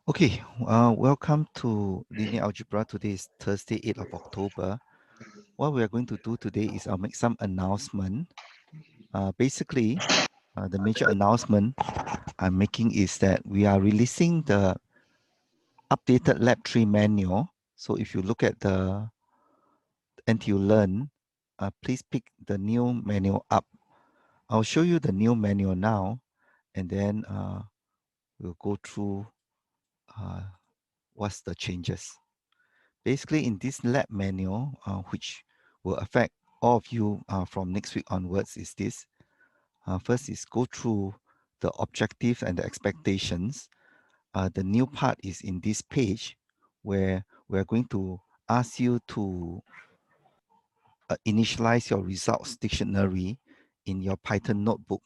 Okay, welcome to Linear Algebra. Today is Thursday, 8th of October. What we are going to do today is I'll make some announcement. Basically, the major announcement I'm making is that we are releasing the updated Lab3 manual. So if you look at the NTU Learn, please pick the new manual up. I'll show you the new manual now, and then we'll go through uh, what's the changes. Basically, in this lab manual, which will affect all of you from next week onwards, is this. First is go through the objective and the expectations. The new part is in this page where we're going to ask you to initialize your results dictionary in your Python notebook.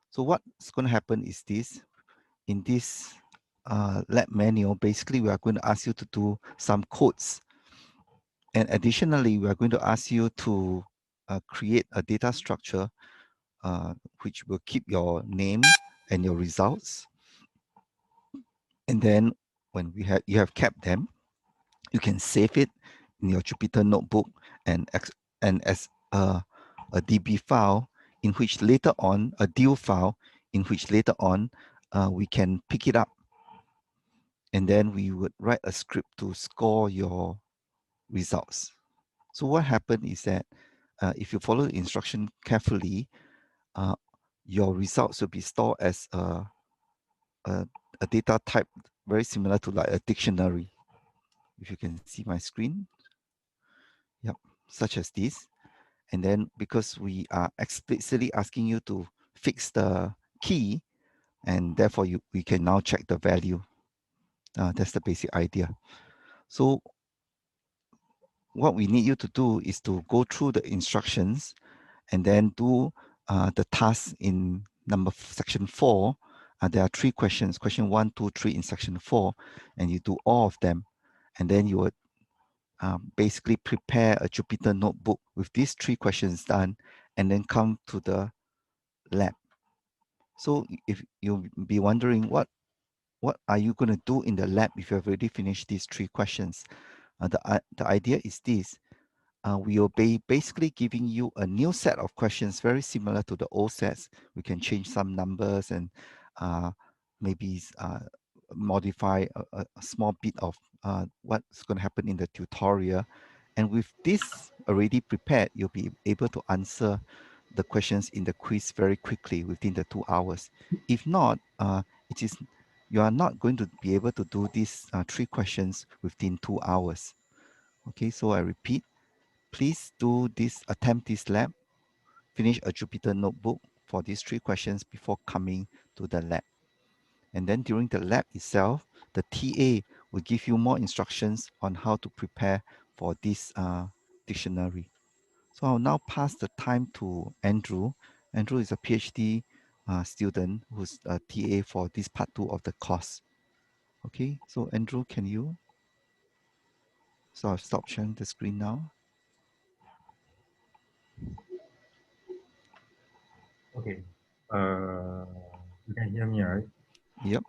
So what's going to happen is this. In this lab manual, basically we are going to ask you to do some codes. And additionally, we are going to ask you to create a data structure which will keep your name and your results. And then when you have kept them, you can save it in your Jupyter notebook and as a DB file in which later on, a DIL file in which later on we can pick it up. And then we would write a script to score your results. So what happened is that if you follow the instruction carefully, uh, your results will be stored as a data type very similar to like a dictionary. If you can see my screen, yep, such as this. And then because we are explicitly asking you to fix the key, and therefore we can now check the value. That's the basic idea. So what we need you to do is to go through the instructions and then do the task in section 4. There are 3 questions, question 1, 2, 3 in section 4, and you do all of them. And then you would basically prepare a Jupyter notebook with these 3 questions done, and then come to the lab. So if you'll be wondering what are you going to do in the lab if you have already finished these 3 questions, the idea is this. We will be basically giving you a new set of questions very similar to the old sets. We can change some numbers and maybe modify a small bit of what's going to happen in the tutorial. And with this already prepared, you'll be able to answer the questions in the quiz very quickly within the 2 hours. If not, you are not going to be able to do these 3 questions within 2 hours. Okay, so I repeat, please attempt this lab, finish a Jupyter notebook for these 3 questions before coming to the lab. And then during the lab itself, the TA will give you more instructions on how to prepare for this dictionary. So I'll now pass the time to Andrew. Andrew is a PhD student who's a TA for this part 2 of the course. Okay, so Andrew, can you? So I've stopped sharing the screen now. Okay. You can hear me, right? Yep.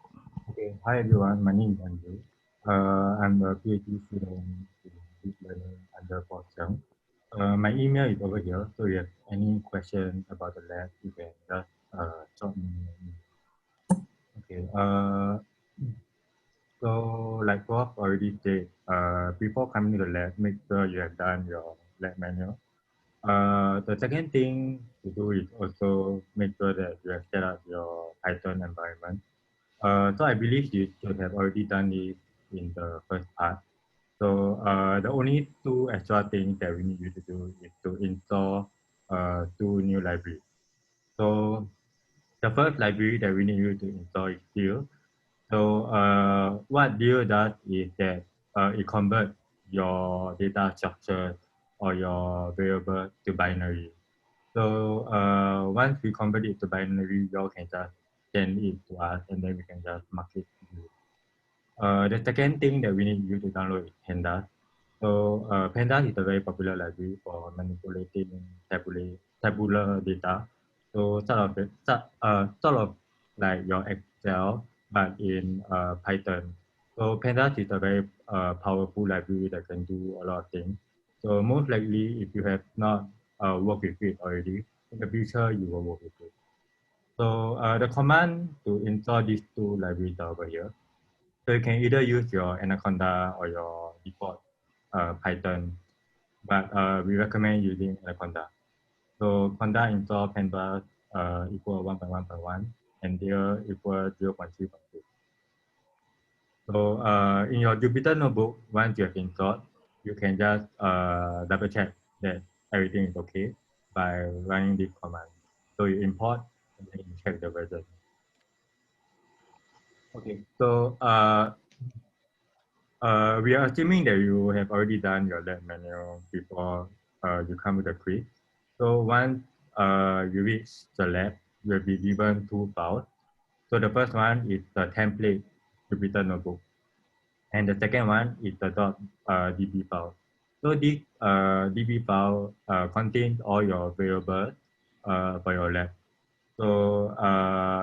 Okay. Hi, everyone. My name is Andrew. I'm a PhD student in deep learning under Eng Siong. My email is over here. So if you have any question about the lab, you can just drop me an email. Okay. So like Prof already said, before coming to the lab, make sure you have done your lab manual. The second thing to do is also make sure that you have set up your Python environment. So I believe you should have already done this in the first part. So the only 2 extra things that we need you to do is to install 2 new libraries. So the first library that we need you to install is DIL. So what DIL does is that it converts your data structure or your variable to binary. So once we convert it to binary, you all can just send it to us and then we can just mark it to you. The second thing that we need you to download is Pandas. So Pandas is a very popular library for manipulating tabular data. So sort of like your Excel, but in Python. So pandas is a very powerful library that can do a lot of things. So most likely, if you have not worked with it already, in the future you will work with it. So the command to install these two libraries are over here. So you can either use your Anaconda or your default Python, but we recommend using Anaconda. So conda install pandas equal 1.1.1 and there equal 0.3.2. So in your Jupyter notebook, once you have installed, you can just double check that everything is okay by running this command. So you import and then you check the version. Okay, so we are assuming that you have already done your lab manual before you come to the quiz. So once you reach the lab, you'll be given two files. So the first one is the template Jupyter notebook, and the second one is the .db file. So this DB file contains all your variables for your lab. So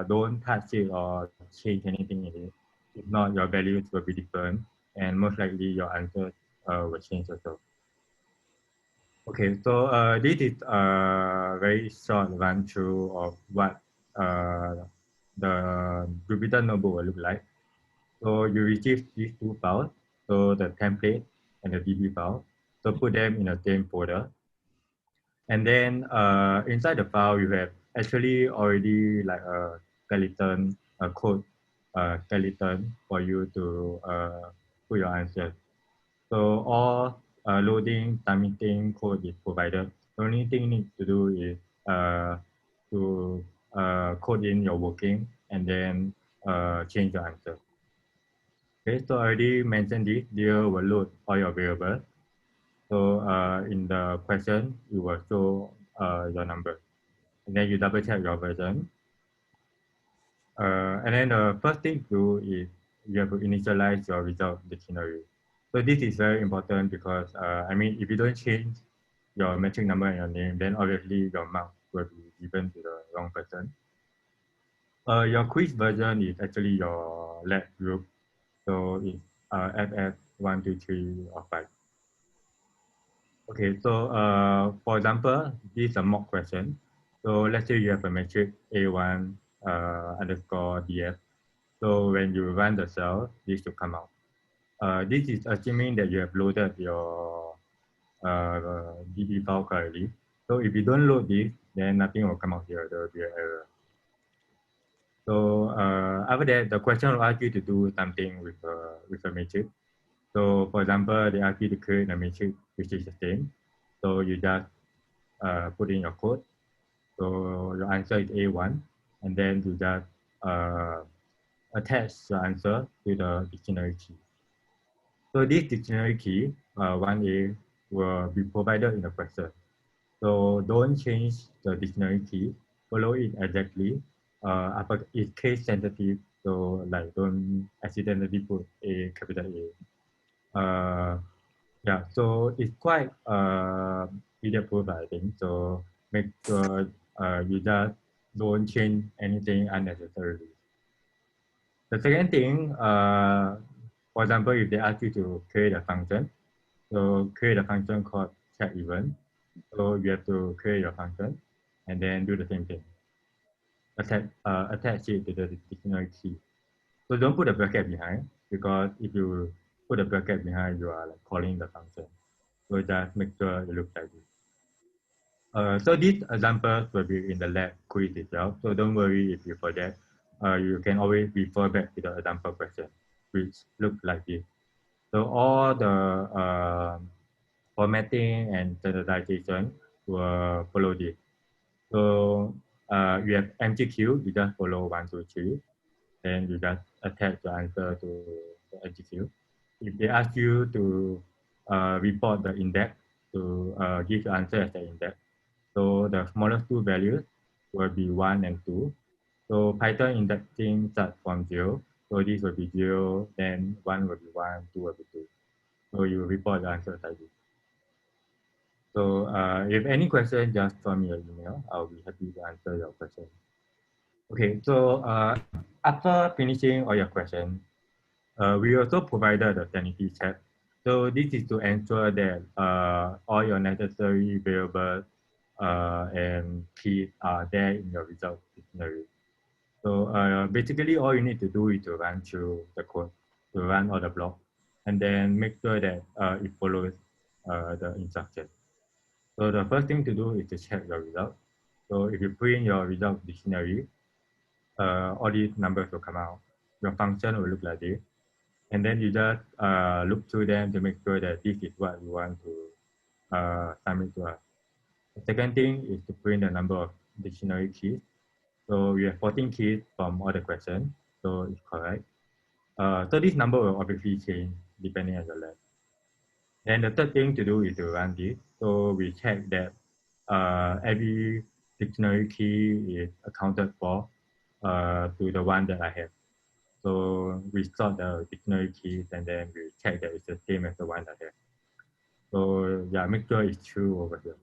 don't touch it or change anything in it. If not, your values will be different, and most likely your answers will change also. Okay, so this is a very short run through of what the Jupyter notebook will look like. So you receive these two files, so the template and the DB file. So put them in the same folder. And then inside the file, you have actually already like a skeleton, a code skeleton for you to put your answers. So all loading, submitting code is provided. The only thing you need to do is to code in your working and then change your answer. Okay, so I already mentioned this, there will load all your variables. So in the question, you will show your number. And then you double check your version. And then the first thing to do is you have to initialize your result dictionary. So this is very important because, I mean, if you don't change your metric number and your name, then obviously your mark will be given to the wrong person. Your quiz version is actually your lab group. So it's FF123 or 5. Okay, so for example, this is a mock question. So let's say you have a metric A1 underscore DF. So when you run the cell, this should come out. This is assuming that you have loaded your DB file correctly. So if you don't load this, then nothing will come out here. There will be an error. So after that, the question will ask you to do something with a matrix. So for example, they ask you to create a matrix which is the same. So you just put in your code. So your answer is A1, and then you just attach the answer to the dictionary key. So this dictionary key, 1A, will be provided in the question. So don't change the dictionary key, follow it exactly. It's case sensitive, so like don't accidentally put A, capital A. Yeah, so it's quite idiot proof, I think. So make sure you just don't change anything unnecessarily. The second thing, for example, if they ask you to create a function, so create a function called check event. So you have to create your function and then do the same thing. Attach it to the dictionary key. So don't put a bracket behind because if you put a bracket behind, you are like calling the function. So just make sure it looks like this. So these examples will be in the lab quiz itself. So don't worry if you forget. You can always refer back to the example question, which look like this. So all the formatting and standardization will follow this. So you have MCQ, you just follow 1, 2, 3. Then you just attach the answer to the MCQ. If they ask you to report the index, to give the answer as the index, so the smallest two values will be 1 and 2. So Python indexing starts from 0. So this will be 0, then 1 will be 1, 2 will be 2. So you report the answer like this. So if any question, just send me an email. I'll be happy to answer your question. Okay, so after finishing all your questions, we also provided a sanity check. So this is to ensure that all your necessary variables and keys are there in your result dictionary. So basically all you need to do is to run through the code, to run all the blocks, and then make sure that it follows the instructions. So the first thing to do is to check your result. So if you put in your result dictionary, all these numbers will come out. Your function will look like this. And then you just look through them to make sure that this is what you want to submit to us. The second thing is to print the number of dictionary keys. So we have 14 keys from all the questions, so it's correct. So this number will obviously change depending on your lab. Then the third thing to do is to run this. So we check that every dictionary key is accounted for to the one that I have. So we sort the dictionary keys and then we check that it's the same as the one I have. So yeah, make sure it's true over here.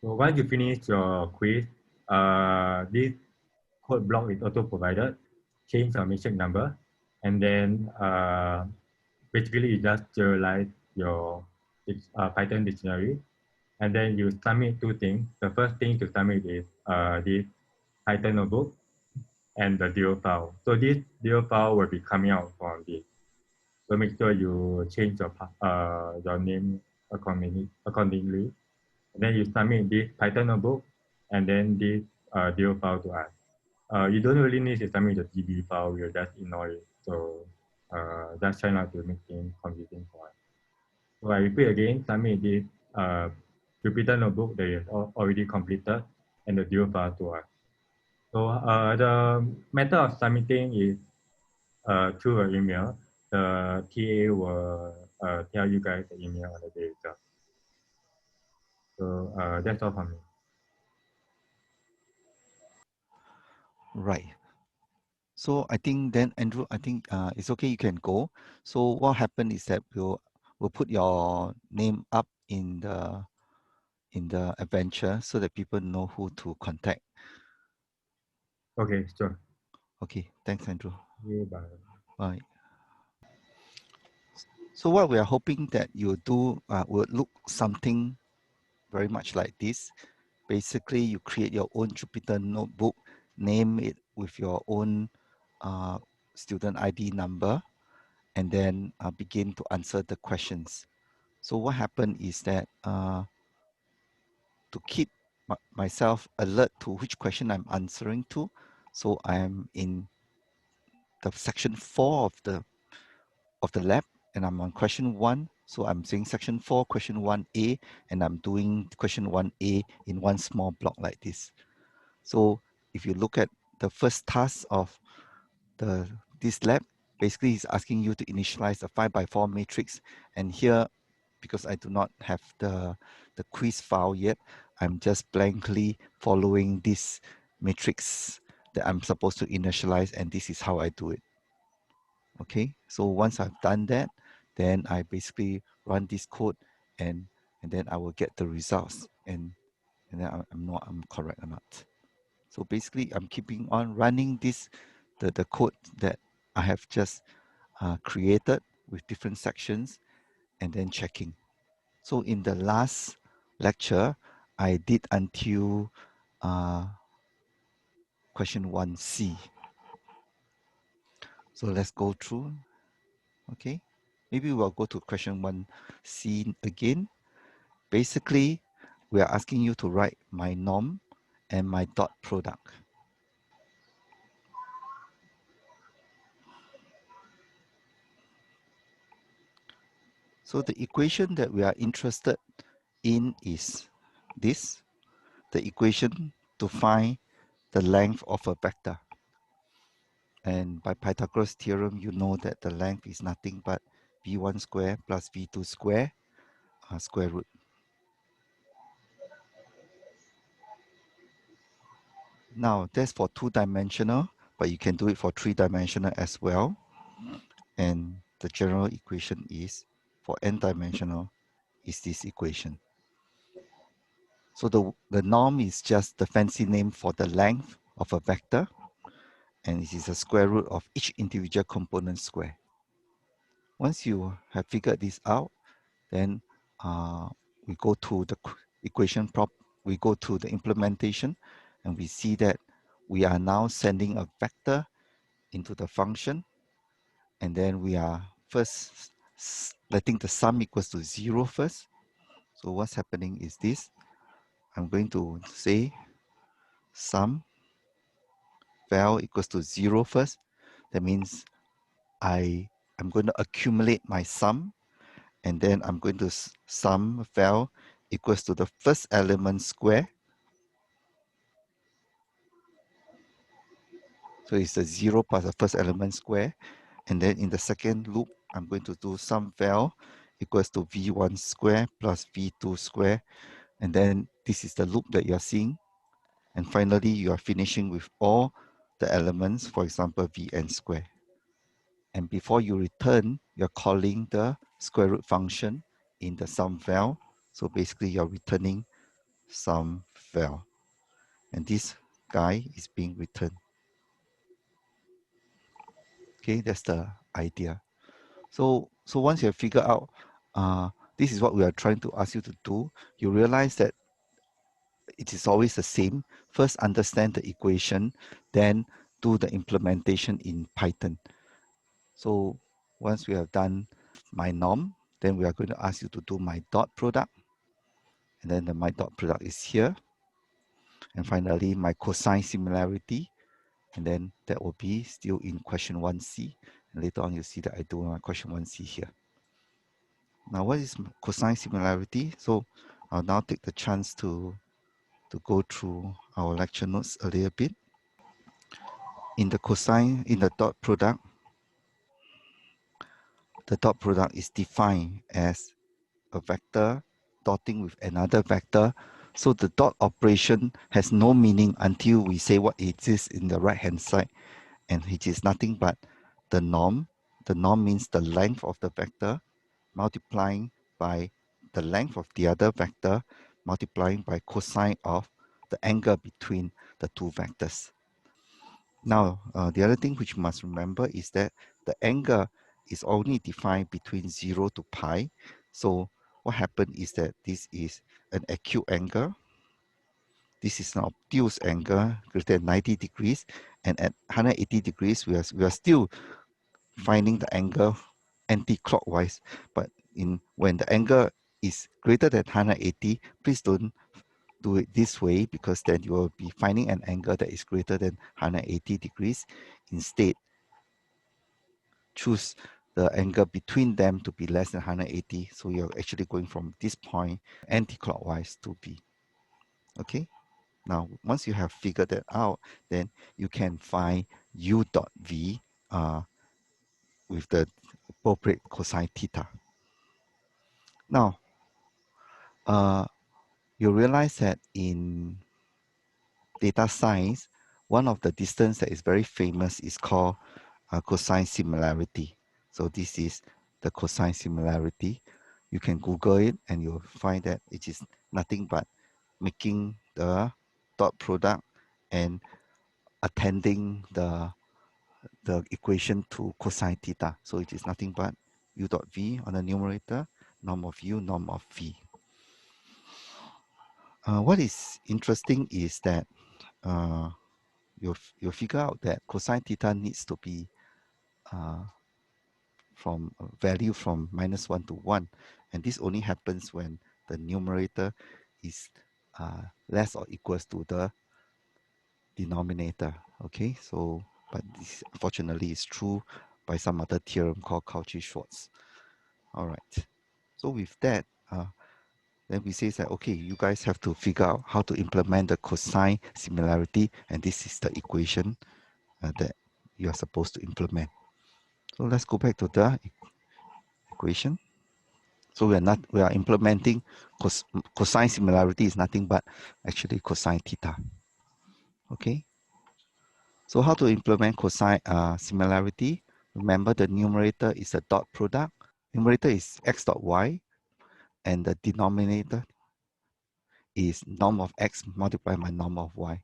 So once you finish your quiz, this code block is also provided. Change your matrix number, and then basically you just serialize your Python dictionary, and then you submit two things. The first thing to submit is this Python notebook and the DO file. So this DO file will be coming out from this. So make sure you change your name accordingly. And then you submit this Python notebook and then this DO file to us. You don't really need to submit the DB file, we'll just ignore it. So just try not to make things confusing for us. So I repeat again, submit this Jupyter notebook that is already completed and the DO file to us. So the method of submitting is through an email. The TA will tell you guys the email on the day itself. So that's all from me. Right. So I think then Andrew, I think it's okay. You can go. So what happened is that we'll put your name up in the adventure so that people know who to contact. Okay, sure. Okay. Thanks, Andrew. Yeah, bye. Bye. So what we are hoping that you do will look something very much like this. Basically, you create your own Jupyter notebook, name it with your own student ID number, and then begin to answer the questions. So what happened is that to keep myself alert to which question I'm answering to, so I'm in the section 4 of the lab, and I'm on question 1. So I'm saying section 4, question 1A, and I'm doing question 1A in one small block like this. So if you look at the first task of this lab, basically it's asking you to initialize a 5x4 matrix. And here, because I do not have the quiz file yet, I'm just blankly following this matrix that I'm supposed to initialize, and this is how I do it. Okay, so once I've done that, then I basically run this code, and then I will get the results, and then I'm correct or not. So basically, I'm keeping on running the code that I have just created with different sections, and then checking. So in the last lecture, I did until question 1C. So let's go through. Okay, maybe we'll go to question 1C again. Basically, we are asking you to write my norm and my dot product. So the equation that we are interested in is this, the equation to find the length of a vector. And by Pythagoras theorem, you know that the length is nothing but v1 square plus v2 square square root. Now that's for 2-dimensional, but you can do it for 3-dimensional as well. And the general equation is for n-dimensional is this equation. So the norm is just the fancy name for the length of a vector, and it is a square root of each individual component square. Once you have figured this out, then we go to the equation prop, we go to the implementation, and we see that we are now sending a vector into the function, and then we are first letting the sum equals to 0 first. So what's happening is this. I'm going to say sum val equals to 0 first. That means I'm going to accumulate my sum, and then I'm going to sum val equals to the first element square. So it's the 0 plus the first element square. And then in the second loop, I'm going to do sum val equals to v1 square plus v2 square. And then this is the loop that you're seeing. And finally, you are finishing with all the elements, for example, vn square. And before you return, you're calling the square root function in the sum val. So basically, you're returning sum val. And this guy is being returned. Okay, that's the idea. So once you have figured out, this is what we are trying to ask you to do, you realize that it is always the same. First, understand the equation, then do the implementation in Python. So once we have done my norm, then we are going to ask you to do my dot product. And then the my dot product is here. And finally, my cosine similarity. And then that will be still in question 1C. And later on, you'll see that I do my question 1C here. Now, what is cosine similarity? So I'll now take the chance to go through our lecture notes a little bit. In the cosine, in the dot product, the dot product is defined as a vector dotting with another vector. So the dot operation has no meaning until we say what it is in the right hand side, and it is nothing but the norm. The norm means the length of the vector multiplying by the length of the other vector multiplying by cosine of the angle between the two vectors. Now, the other thing which you must remember is that the angle is only defined between 0 to pi. So what happened is that this is an acute angle. This is an obtuse angle greater than 90 degrees. And at 180 degrees, we are still finding the angle anti-clockwise. But when the angle is greater than 180, please don't do it this way, because then you will be finding an angle that is greater than 180 degrees. Instead, choose the angle between them to be less than 180. So you're actually going from this point anti-clockwise to B. Okay. Now, once you have figured that out, then you can find u dot v with the appropriate cosine theta. Now, you realize that in data science, one of the distance that is very famous is called cosine similarity. So this is the cosine similarity. You can Google it and you'll find that it is nothing but making the dot product and attending the equation to cosine theta. So it is nothing but u dot v on the numerator, norm of u, norm of v. What is interesting is that you'll figure out that cosine theta needs to be from a value from -1 to 1. And this only happens when the numerator is less or equals to the denominator. Okay, so, but this unfortunately is true by some other theorem called Cauchy-Schwarz. All right, so with that, then we say that, okay, you guys have to figure out how to implement the cosine similarity, and this is the equation that you are supposed to implement. So let's go back to the equation. So we are implementing cosine similarity is nothing but actually cosine theta. Okay. So how to implement cosine similarity? Remember the numerator is a dot product. Numerator is x dot y, and the denominator is norm of x multiplied by norm of y.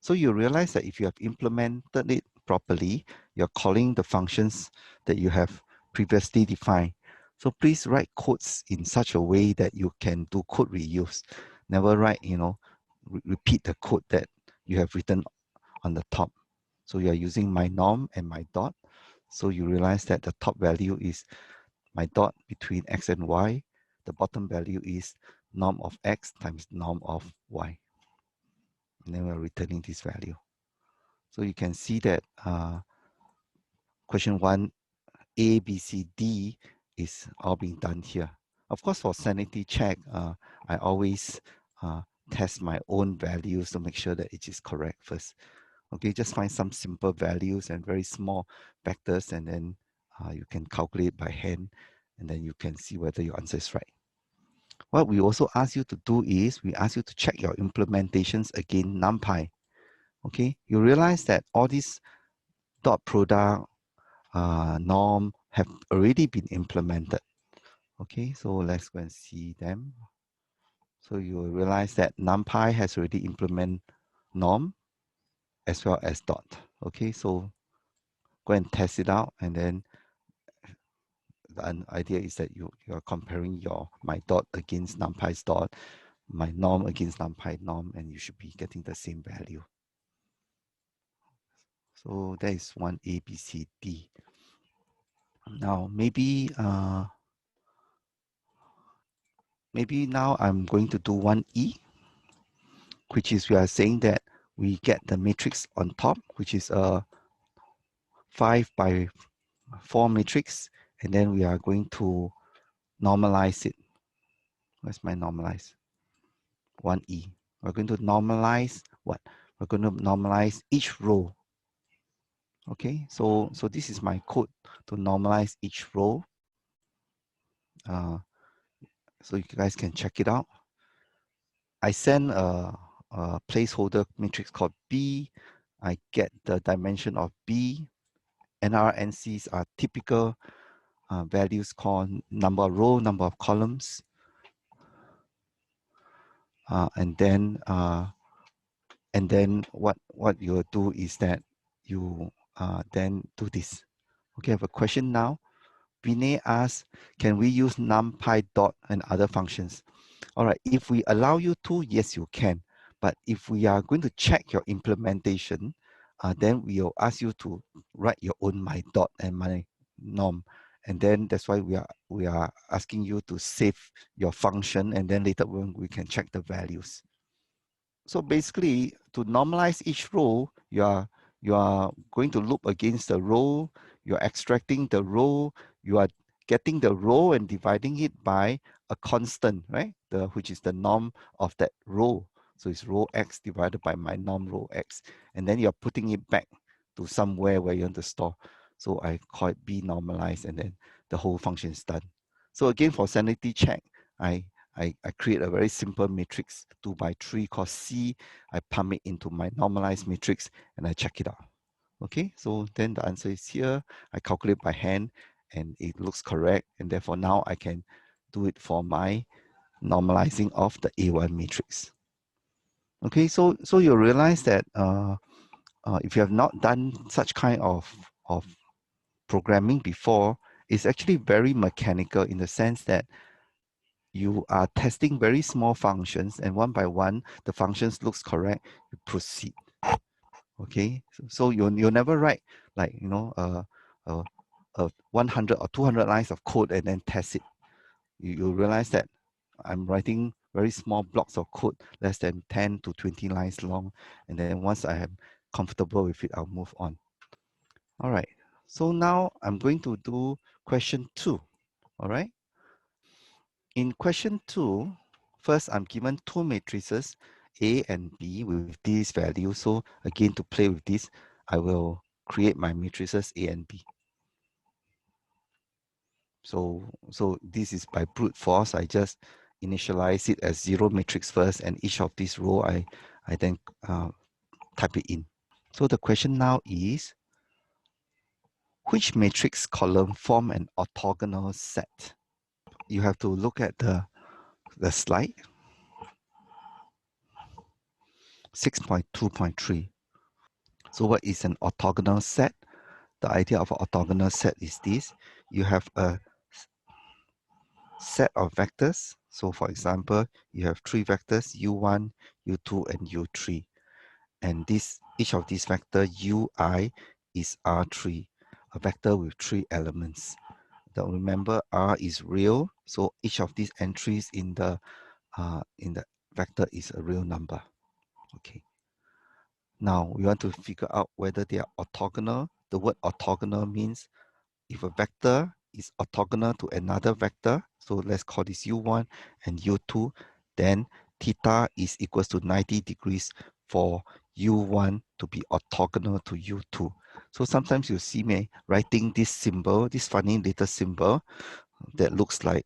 So you realize that if you have implemented it properly, you're calling the functions that you have previously defined. So please write codes in such a way that you can do code reuse. Never write, repeat the code that you have written on the top. So you are using my norm and my dot. So you realize that the top value is my dot between x and y. The bottom value is norm of x times norm of y. And then we're returning this value. So you can see that question 1, A, B, C, D is all being done here. Of course, for sanity check, I always test my own values to make sure that it is correct first. Okay, just find some simple values and very small vectors, and then you can calculate by hand, and then you can see whether your answer is right. What we also ask you to do is, we ask you to check your implementations against NumPy. Okay, you realize that all these dot product, norm have already been implemented. Okay, so let's go and see them. So you will realize that NumPy has already implemented norm as well as dot. Okay, so go and test it out, and then the idea is that you're comparing my dot against NumPy's dot, my norm against NumPy norm, and you should be getting the same value. So that is one A, B, C, D. Now maybe now I'm going to do one E, which is we are saying that we get the matrix on top, which is a 5 by 4 matrix, and then we are going to normalize it. Where's my normalize? 1E. We're going to normalize what? We're going to normalize each row. Okay, so this is my code to normalize each row. So you guys can check it out. I send a placeholder matrix called B. I get the dimension of B. NRNCs are typical values called number of row, number of columns. And then what you'll do is that you then do this. Okay, I have a question now. Vinay asks, can we use numpy dot and other functions? All right, if we allow you to, yes, you can. But if we are going to check your implementation, then we'll ask you to write your own my dot and my norm. And then that's why we are asking you to save your function, and then later when we can check the values. So basically, to normalize each row, you are going to loop against the row, you're extracting the row, you are getting the row and dividing it by a constant, right? Which is the norm of that row. So it's row X divided by my norm row X. And then you're putting it back to somewhere where you want to store. So I call it B normalized, and then the whole function is done. So again, for sanity check, I create a very simple matrix 2 by 3 called C. I pump it into my normalized matrix and I check it out. Okay, so then the answer is here. I calculate by hand and it looks correct. And therefore now I can do it for my normalizing of the A1 matrix. Okay, so you realize that if you have not done such kind of programming before, it's actually very mechanical in the sense that you are testing very small functions, and one by one, the functions looks correct, you proceed. Okay, so you'll never write like, 100 or 200 lines of code and then test it. You realize that I'm writing very small blocks of code, less than 10 to 20 lines long. And then once I am comfortable with it, I'll move on. All right, so now I'm going to do question 2. All right. In question 2, first I'm given two matrices, A and B, with these values. So again, to play with this, I will create my matrices A and B. So this is by brute force. I just initialize it as 0 matrix first, and each of these row I then type it in. So the question now is, which matrix column form an orthogonal set? You have to look at the slide. 6.2.3. So what is an orthogonal set? The idea of an orthogonal set is this. You have a set of vectors. So for example, you have three vectors, u1, u2, and u3. And each of these vector ui is R3, a vector with three elements. Now remember, R is real, so each of these entries in the vector is a real number. Okay. Now we want to figure out whether they are orthogonal. The word orthogonal means if a vector is orthogonal to another vector, so let's call this u1 and u2, then theta is equals to 90 degrees for u1 to be orthogonal to u2. So sometimes you see me writing this symbol, this funny little symbol that looks like,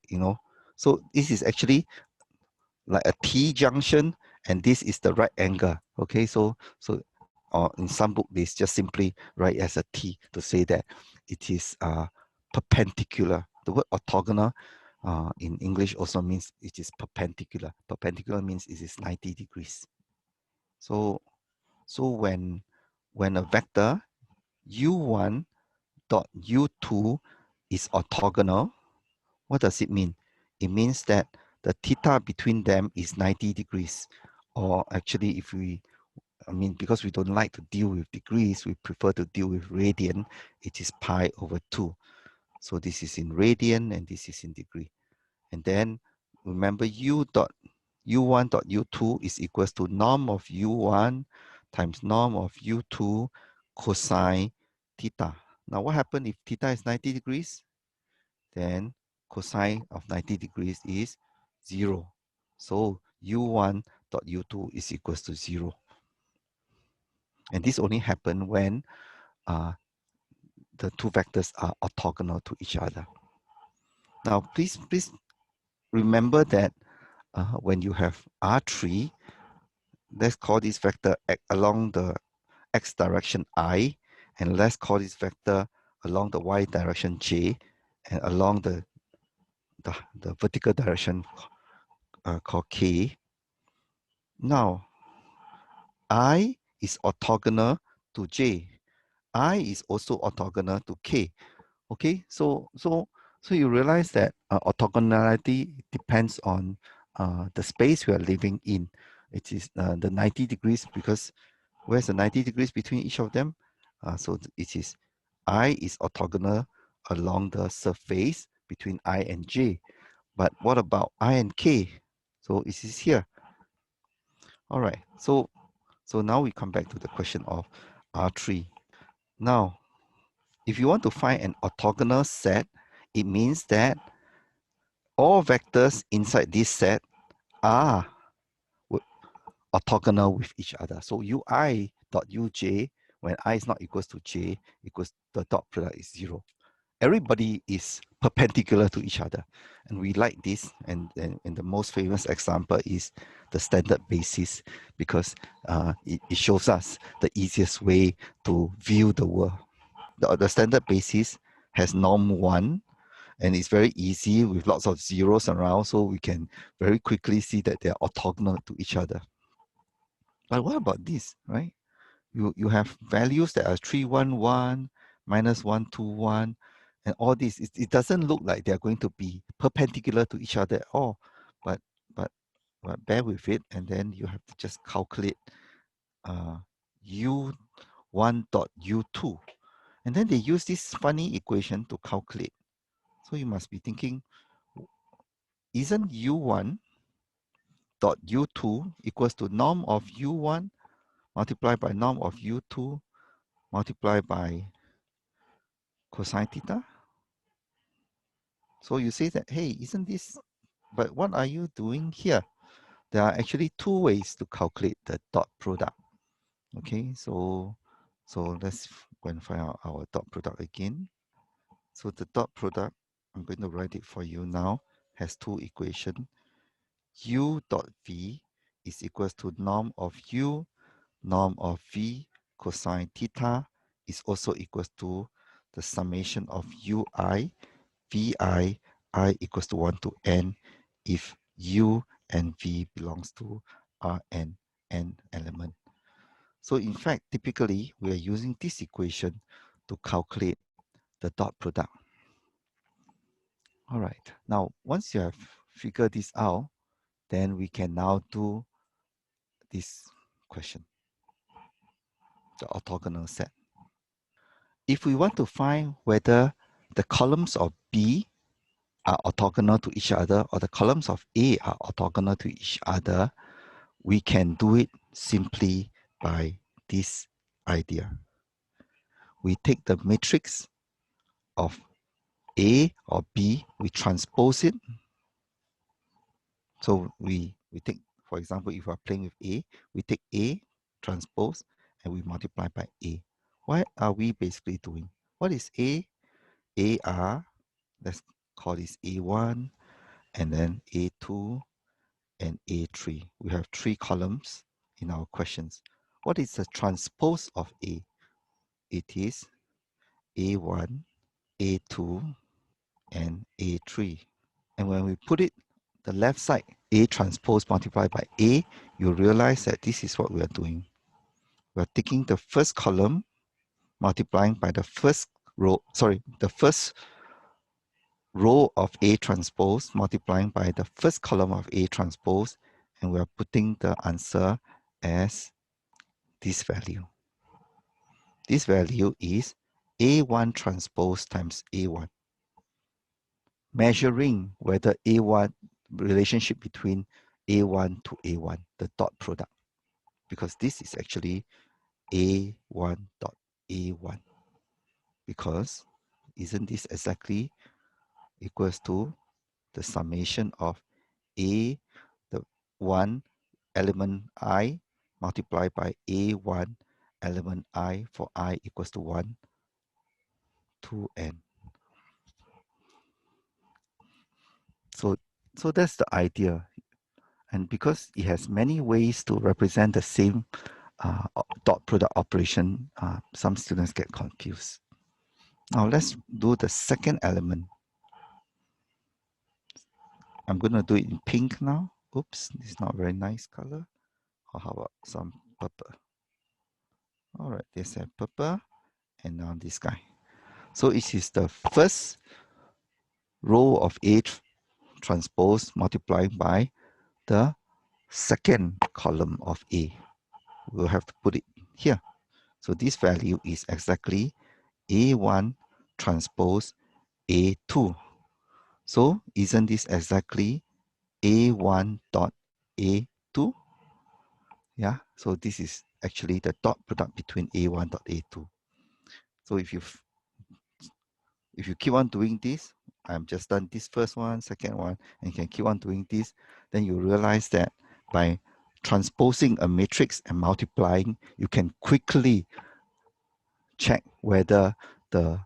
so this is actually like a T junction, and this is the right angle. Okay, so in some book they just simply write as a T to say that it is perpendicular. The word orthogonal in English also means it is perpendicular. Perpendicular means it is 90 degrees. So when a vector u1 dot u2 is orthogonal, what does it mean? It means that the theta between them is 90 degrees. Or actually, because we don't like to deal with degrees, we prefer to deal with radian. It is pi over 2. So this is in radian and this is in degree. And then remember u1 dot u2 is equals to norm of u1 times norm of u2 cosine theta. Now what happens if theta is 90 degrees? Then cosine of 90 degrees is 0. So u1 dot u2 is equals to 0. And this only happens when uh, the two vectors are orthogonal to each other. Now, please remember that when you have R3, let's call this vector along the x direction I, and let's call this vector along the y direction j, and along the vertical direction called k. Now, I is orthogonal to j. I is also orthogonal to k. Okay, so you realize that orthogonality depends on the space we are living in. It is the 90 degrees, because where's the 90 degrees between each of them? So it is I is orthogonal along the surface between I and j. But what about I and k? So it is here. All right, so now we come back to the question of R3. Now, if you want to find an orthogonal set, it means that all vectors inside this set are orthogonal with each other. So ui dot uj, when I is not equals to j, equals the dot product is 0. Everybody is perpendicular to each other. And we like this. And the most famous example is the standard basis, because it shows us the easiest way to view the world. The standard basis has norm 1, and it's very easy with lots of zeros around, so we can very quickly see that they're orthogonal to each other. But what about this, right? You have values that are 311, minus 121, and all this. It doesn't look like they're going to be perpendicular to each other at all. But but but bear with it, and then you have to just calculate u1 dot u2. And then they use this funny equation to calculate. So you must be thinking, isn't u1 dot u2 equals to norm of u1 multiplied by norm of u2 multiplied by cosine theta? So you say that, hey, isn't this, but what are you doing here? There are actually two ways to calculate the dot product. Okay, so let's go and find out our dot product again. So the dot product, I'm going to write it for you now, has two equations. U dot V is equals to norm of U, norm of V cosine theta is also equals to the summation of UI, VI, I equals to 1 to N if U and V belongs to Rn, N element. So in fact, typically, we are using this equation to calculate the dot product. All right. Now, once you have figured this out, then we can now do this question, the orthogonal set. If we want to find whether the columns of B are orthogonal to each other or the columns of A are orthogonal to each other, we can do it simply by this idea. We take the matrix of A or B, we transpose it. So we take, for example, if we are playing with A, we take A, transpose, and we multiply by A. What are we basically doing? What is A? A are, let's call this A1, and then A2, and A3. We have 3 columns in our questions. What is the transpose of A? It is A1, A2, and A3. And when we put it the left side, A transpose multiplied by A, you realize that this is what we are doing. We are taking the first column, multiplying by the first row, the first row of A transpose, multiplying by the first column of A transpose, and we are putting the answer as this value. This value is A1 transpose times A1. Measuring whether A1 relationship between A1 to A1, the dot product, because this is actually A1 dot A1, because isn't this exactly equals to the summation of A, the 1 element I multiplied by A1 element I for I equals to 1 to N. So that's the idea. And because it has many ways to represent the same dot product operation, some students get confused. Now let's do the second element. I'm going to do it in pink now. Oops, this is not a very nice color. Or how about some purple? All right, there's a purple, and now this guy. So it is the first row of A transpose multiplying by the second column of A. We'll have to put it here. So this value is exactly A1 transpose A2. So isn't this exactly A1 dot A2? Yeah, so this is actually the dot product between A1 dot A2. So if you keep on doing this, I'm just done this first one, second one, and you can keep on doing this, then you realize that by transposing a matrix and multiplying, you can quickly check whether the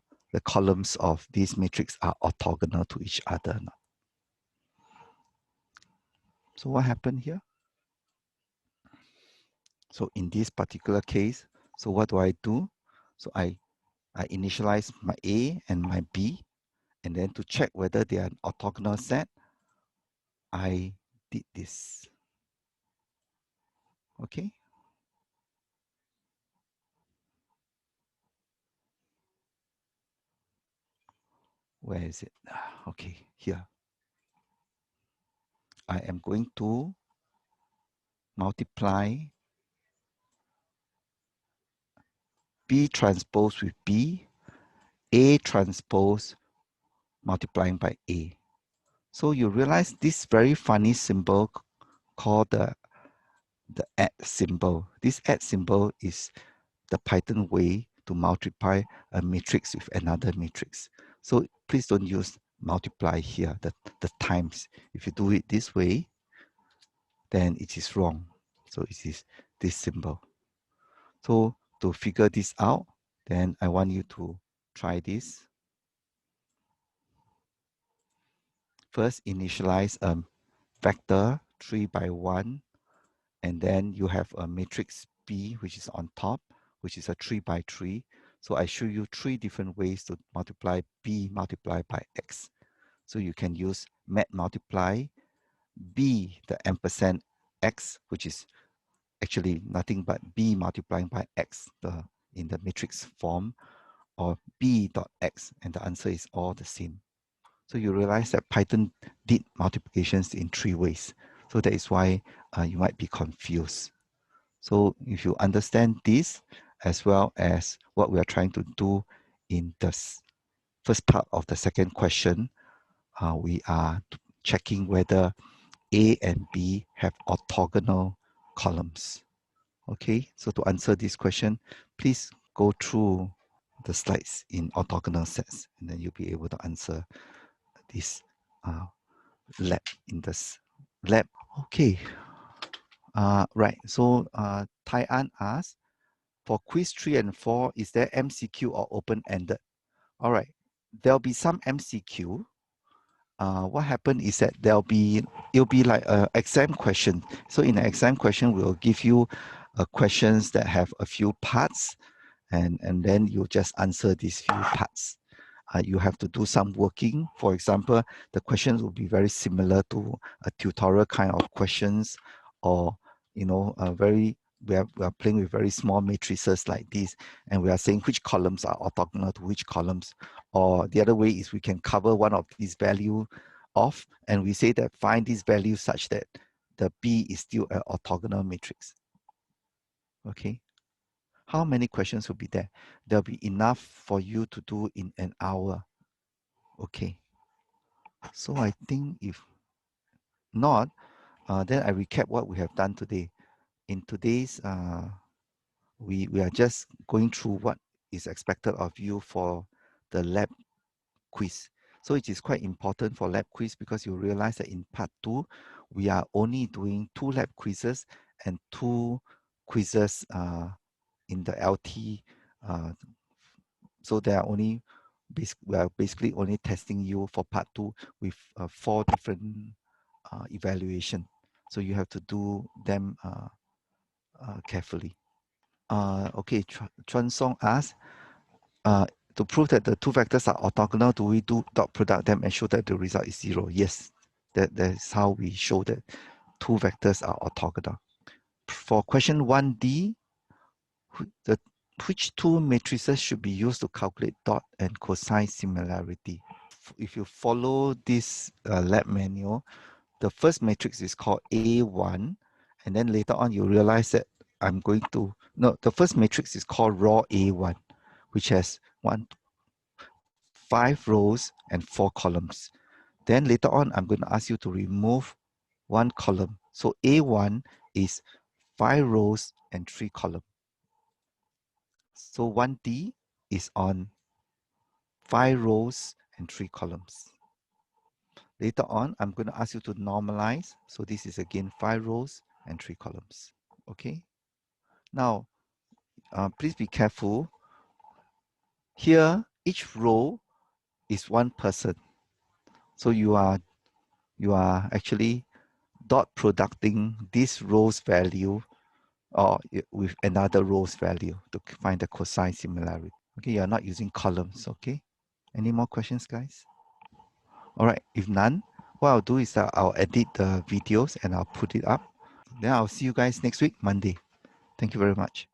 columns of this matrix are orthogonal to each other or not. So what happened here? So in this particular case, so what do I do? So I initialize my A and my B, and then to check whether they are an orthogonal set, I did this. Okay. Where is it? Okay, here. I am going to multiply B transpose with B, A transpose multiplying by A. So you realize this very funny symbol called the add symbol. This add symbol is the Python way to multiply a matrix with another matrix. So please don't use multiply here, the times. If you do it this way, then it is wrong. So it is this symbol. So to figure this out, then I want you to try this. First, initialize a vector 3 by 1, and then you have a matrix B, which is on top, which is a 3 by 3. So I show you 3 different ways to multiply B multiplied by X. So you can use mat multiply B, the ampersand X, which is actually nothing but b multiplying by x in the matrix form, or b dot x, and the answer is all the same. So you realize that Python did multiplications in 3 ways. So that is why you might be confused. So if you understand this, as well as what we are trying to do in the first part of the second question, we are checking whether A and B have orthogonal columns. Okay, so to answer this question, please go through the slides in orthogonal sets, and then you'll be able to answer this uh, lab in this lab. Okay, right. So Tai An asks, for quiz 3 and 4, is there MCQ or open-ended? All right, there'll be some MCQ. What happened is that it'll be like an exam question. So in an exam question, we'll give you questions that have a few parts, and then you just answer these few parts. You have to do some working. For example, the questions will be very similar to a tutorial kind of questions, or we are playing with very small matrices like this, and we are saying which columns are orthogonal to which columns. Or the other way is we can cover one of these value off, and we say that find this value such that the B is still an orthogonal matrix. Okay. How many questions will be there? There'll be enough for you to do in an hour. Okay. So I think if not, then I recap what we have done today. In today's, we are just going through what is expected of you for the lab quiz. So it is quite important for lab quiz, because you realize that in part 2, we are only doing 2 lab quizzes and 2 quizzes in the LT. So there are only we are basically only testing you for part 2 with 4 different evaluation. So you have to do them carefully. Okay, Chuan Song asks, to prove that the two vectors are orthogonal, do we do dot product them and show that the result is 0? Yes, that's how we show that two vectors are orthogonal. For question 1D, which two matrices should be used to calculate dot and cosine similarity? If you follow this lab manual, the first matrix is called A1, and then later on you realize that the first matrix is called raw A1, which has 5 rows and 4 columns. Then later on, I'm going to ask you to remove 1 column. So A1 is 5 rows and 3 columns. So 1D is on 5 rows and 3 columns. Later on, I'm going to ask you to normalize. So this is again 5 rows and 3 columns. Okay. Now, please be careful. Here, each row is 1 person. So you are actually dot producting this row's value or with another row's value to find the cosine similarity. Okay, you're not using columns. Okay. Any more questions, guys? All right. If none, what I'll do is that I'll edit the videos and I'll put it up. Then I'll see you guys next week, Monday. Thank you very much.